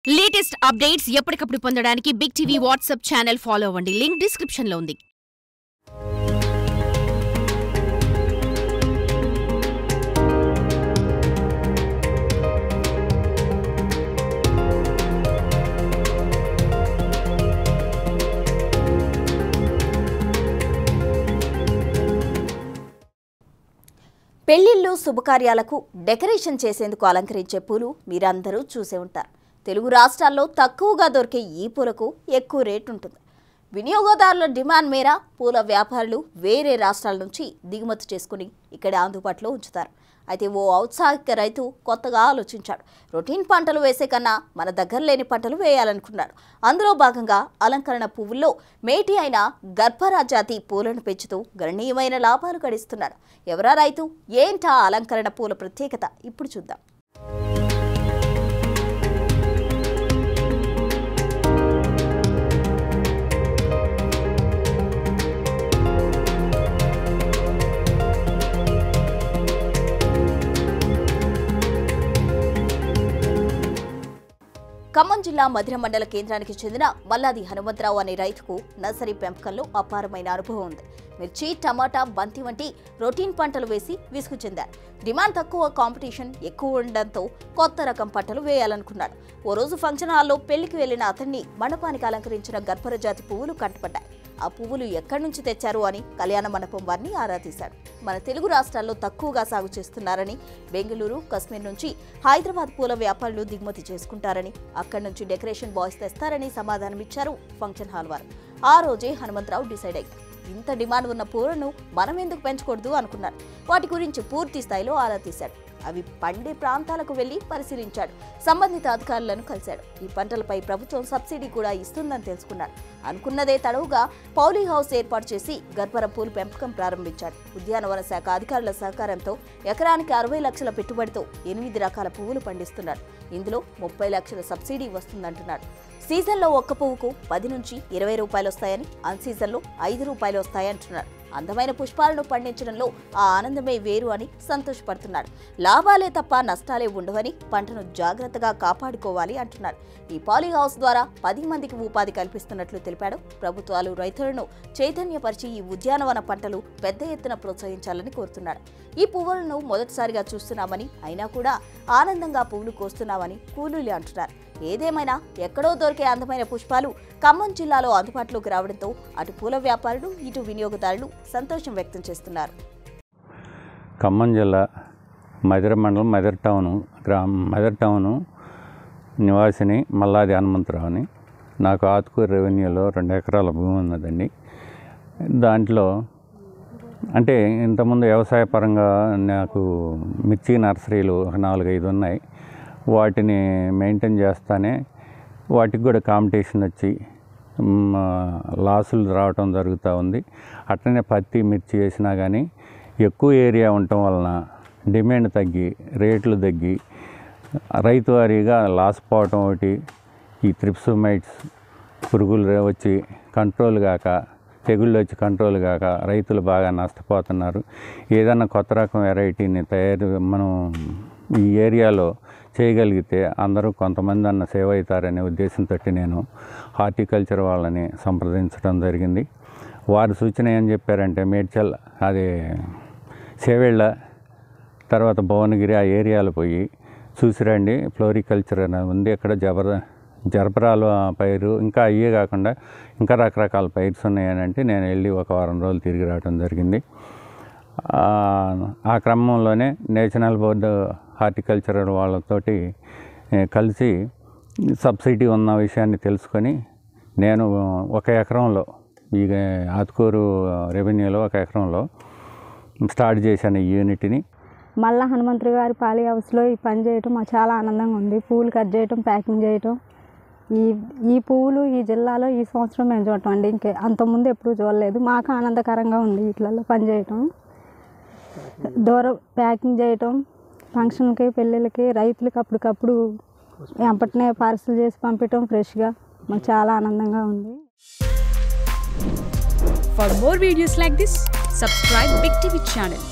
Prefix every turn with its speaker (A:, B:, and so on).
A: Latest updates ఎప్పటికప్పుడు పొందడానికి Big TV WhatsApp channel follow అవ్వండి. లింక్ డిస్క్రిప్షన్ లో ఉంది.
B: పెళ్లిళ్ళు శుభకార్యాలకు డెకరేషన్ చేసేందుకు అలంకరించే పూలు మీరందరూ చూసే ఉంటారు. తెలుగు రాష్ట్రాల్లో తక్కువగా దొరికే ఈ పూలకు ఎక్కువ రేటు ఉంటుంది. వినియోగదారుల డిమాండ్ మేర పూల వ్యాపారులు వేరే రాష్ట్రాల నుంచి దిగుమతి చేసుకుని ఇక్కడ అందుబాటులో ఉంచుతారు. అయితే ఓ ఔత్సాహిక రైతు కొత్తగా ఆలోచించాడు. రొటీన్ పంటలు వేసే కన్నా మన దగ్గర లేని పంటలు వేయాలనుకున్నాడు. అందులో భాగంగా అలంకరణ పువ్వుల్లో మేటి అయిన గర్భరా జాతి పూలను పెంచుతూ గణనీయమైన లాభాలు గడిస్తున్నాడు. ఎవరా రైతు, ఏంటా అలంకరణ పూల ప్రత్యేకత, ఇప్పుడు చూద్దాం. ఖమ్మం జిల్లా మధిర మండల కేంద్రానికి చెందిన మల్లాది హనుమంతరావు అనే రైతుకు నర్సరీ పెంపకంలో అపారమైన అనుభవం ఉంది. మిర్చి, టమాటా, బంతి వంటి రొటీన్ పంటలు వేసి విసుగు చెందారు. డిమాండ్ తక్కువ, కాంపిటీషన్ ఎక్కువ ఉండడంతో కొత్త రకం పంటలు వేయాలనుకున్నాడు. ఓ రోజు ఫంక్షన్ హాల్లో పెళ్లికి వెళ్లిన అతన్ని మండపానికి అలంకరించిన గర్భర జాతి పువ్వులు కంటపడ్డాయి. ఆ పువ్వులు ఎక్కడి నుంచి తెచ్చారు అని కళ్యాణ మండపం వారిని ఆరా తీశాడు. మన తెలుగు రాష్ట్రాల్లో తక్కువగా సాగు చేస్తున్నారని, బెంగళూరు, కశ్మీర్ నుంచి హైదరాబాద్ పూల వ్యాపారులు దిగుమతి చేసుకుంటారని, అక్కడి నుంచి డెకరేషన్ బాయ్స్ తెస్తారని సమాధానమిచ్చారు ఫంక్షన్ హాల్ వారు. ఆ రోజే హనుమంతరావు డిసైడ్ అయ్యారు. ఇంత డిమాండ్ ఉన్న పూలను మనం ఎందుకు పెంచకూడదు అనుకున్నారు. వాటి గురించి పూర్తి స్థాయిలో ఆరా తీశాడు. అవి పండే ప్రాంతాలకు వెళ్లి పరిశీలించాడు. సంబంధిత అధికారులను కలిశాడు. ఈ పంటలపై ప్రభుత్వం సబ్సిడీ కూడా ఇస్తుందని తెలుసుకున్నాడు. అనుకున్నదే తడవుగా పౌలీ హౌస్ ఏర్పాటు చేసి గర్భర పూలు పెంపకం ప్రారంభించాడు. ఉద్యానవన శాఖ అధికారుల సహకారంతో ఎకరానికి 60 లక్షల పెట్టుబడితో 8 రకాల పువ్వులు పండిస్తున్నాడు. ఇందులో 30 లక్షల సబ్సిడీ వస్తుందంటున్నాడు. సీజన్లో ఒక్క పువ్వుకు 10 నుంచి 20 రూపాయలు వస్తాయని, అన్ సీజన్లో 5 రూపాయలు వస్తాయంటున్నాడు. అందమైన పుష్పాలను పండించడంలో ఆ ఆనందమే వేరు అని సంతోషపడుతున్నాడు. లాభాలే తప్ప నష్టాలే ఉండవని, పంటను జాగ్రత్తగా కాపాడుకోవాలి అంటున్నాడు. ఈ పాలీ హౌస్ ద్వారా 10 మందికి ఉపాధి కల్పిస్తున్నట్లు తెలిపాడు. ప్రభుత్వాలు రైతులను చైతన్యపరిచి ఈ ఉద్యానవన పంటలు పెద్ద ఎత్తున ప్రోత్సహించాలని కోరుతున్నాడు. ఈ పువ్వులను మొదటిసారిగా చూస్తున్నామని, అయినా కూడా ఆనందంగా పువ్వులు కోస్తున్నామని కూలీలు అంటున్నారు. ఏదేమైనా ఎక్కడో దొరికే అందమైన పుష్పాలు ఖమ్మం జిల్లాలో అందుబాటులోకి రావడంతో అటు పూల వ్యాపారులు, ఇటు వినియోగదారులు సంతోషం వ్యక్తం చేస్తున్నారు.
C: ఖమ్మం జిల్లా మధిర మండలం మధిర టౌను నివాసిని మల్లాది హనుమంతరావుని. నాకు ఆత్కూరు రెవెన్యూలో 2 ఎకరాల భూమి ఉన్నదండి. దాంట్లో అంటే ఇంతకుముందు వ్యవసాయ పరంగా నాకు మిర్చి నర్సరీలు 4-5 ఉన్నాయి. వాటిని మెయింటైన్ చేస్తానే వాటికి కూడా కాంపిటీషన్ వచ్చి లాసులు రావటం జరుగుతూ ఉంది. అట్లనే పత్తి, మిర్చి వేసినా కానీ ఎక్కువ ఏరియా ఉండటం వలన డిమాండ్ తగ్గి, రేట్లు తగ్గి, రైతు వారీగా లాస్ పోవటం ఒకటి, ఈ త్రిప్సోమైట్స్ పురుగులు వచ్చి కంట్రోల్ కాక, తెగుళ్ళు వచ్చి కంట్రోల్ కాక రైతులు బాగా నష్టపోతున్నారు. ఏదన్నా కొత్త రకం వెరైటీని మనం ఈ ఏరియాలో చేయగలిగితే అందరూ కొంతమంది అన్న సేవ్ అవుతారనే ఉద్దేశంతో నేను హార్టికల్చర్ వాళ్ళని సంప్రదించడం జరిగింది. వారి సూచన ఏం చెప్పారంటే మేడ్చల్, అదే సేవేళ్ళ, తర్వాత భువనగిరి ఆ ఏరియాలో పోయి చూసిరండి. ఫ్లోరికల్చర్ అనేది ఉంది అక్కడ, జరపరాలు పైరు, ఇంకా అయ్యే కాకుండా ఇంకా రకరకాల పైర్స్ ఉన్నాయని అంటే నేను వెళ్ళి 1 వారం రోజులు తిరిగి రావడం జరిగింది. ఆ క్రమంలోనే నేషనల్ బోర్డు హార్టికల్చరల్ వాళ్ళతోటి కలిసి సబ్సిడీ ఉన్న విషయాన్ని తెలుసుకొని నేను 1 ఎకరంలో, ఈ ఆత్కూరు రెవెన్యూలో 1 ఎకరంలో స్టార్ట్ చేశాను ఈ యూనిట్ని.
D: మల్లా హనుమంతరావు గారి పాలీ హౌస్లో ఈ పని చేయటం మాకు చాలా ఆనందంగా ఉంది. పువ్వులు కట్ చేయటం, ప్యాకింగ్ చేయటం, ఈ పువ్వులు ఈ జిల్లాలో ఈ సంవత్సరం మేము చూడటం అండి. ఇంకే అంతకుముందు ఎప్పుడూ చూడలేదు. మాకు ఆనందకరంగా ఉంది వీటిలలో పని చేయటం. దూరం ప్యాకింగ్ చేయటం, ఫంక్షన్కి, పెళ్ళిళ్ళకి, రైతులకి అప్పటికప్పుడు వెంపటనే పార్సల్ చేసి పంపించడం ఫ్రెష్గా మాకు చాలా ఆనందంగా ఉంది.
A: For more videos like this, subscribe Big TV channel.